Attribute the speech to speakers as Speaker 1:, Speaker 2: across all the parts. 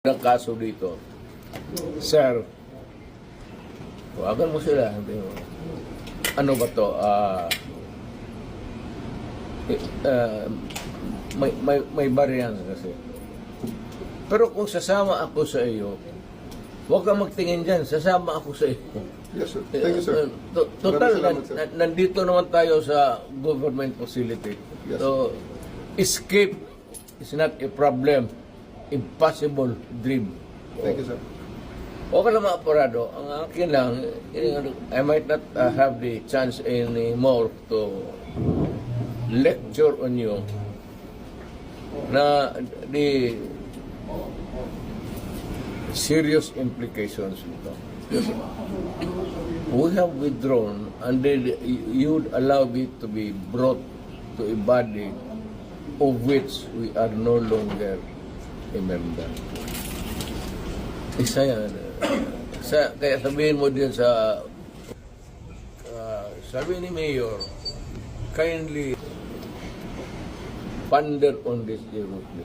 Speaker 1: ng kaso dito, sir, tawagan mo sila. Ano ba to? May variance kasi. Pero kung sasama ako sa iyo, huwag kang magtingin dyan, sasama ako sa iyo.
Speaker 2: Yes, sir. Thank you, sir.
Speaker 1: Total,
Speaker 2: Maraming salamat, sir.
Speaker 1: nandito naman tayo sa government facility.
Speaker 2: Yes.
Speaker 1: So, escape is not a problem. Impossible dream.
Speaker 2: Thank you, sir.
Speaker 1: Okay lang mga aparado. Ang akin lang, I might not have the chance anymore to lecture on you na the serious implications nito. We have withdrawn and then you would allow it to be brought to a body of which we are no longer a member. Isa yan. Kaya sabihin mo din sa sabi ni Mayor, kindly ponder on this irrevocably.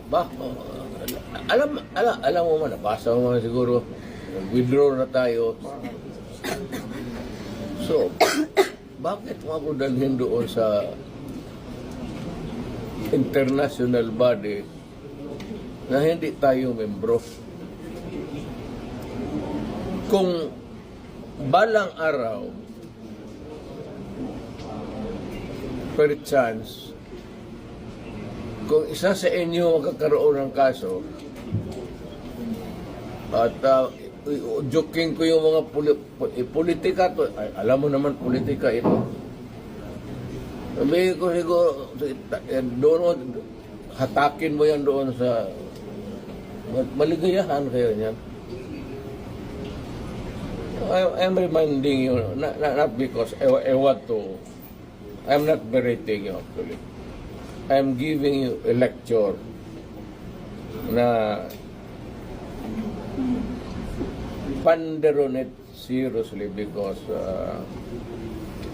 Speaker 1: Ba? Alam mo man, nabasa mo man siguro, withdraw na tayo. So, bakit mo ako dalhin doon sa international body na hindi tayo membro? Kung balang araw, per chance, kung isa sa inyo magkakaroon ng kaso, at joking ko yung mga politika to, alam mo naman politika ito. Sabi ko siguro, doon, hatakin mo yan doon sa maligayahan kayo niyan. I'm reminding you, not because I want to, I'm not berating you actually. I'm giving you a lecture na ponder on it seriously because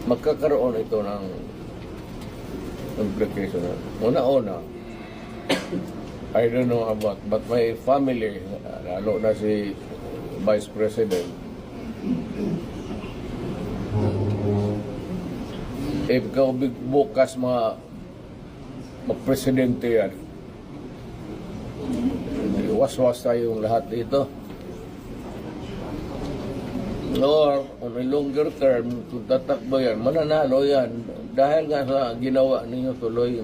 Speaker 1: magkakaroon ito ng implication. Una-una, I don't know about, but my family, lalo na si Vice President, if ikaw bukas mag-presidente yan, was-was tayong lahat dito. Or, on a longer term, kung tatakbo yan, mananalo yan. Dahil nga sa ginawa ninyo tuloy,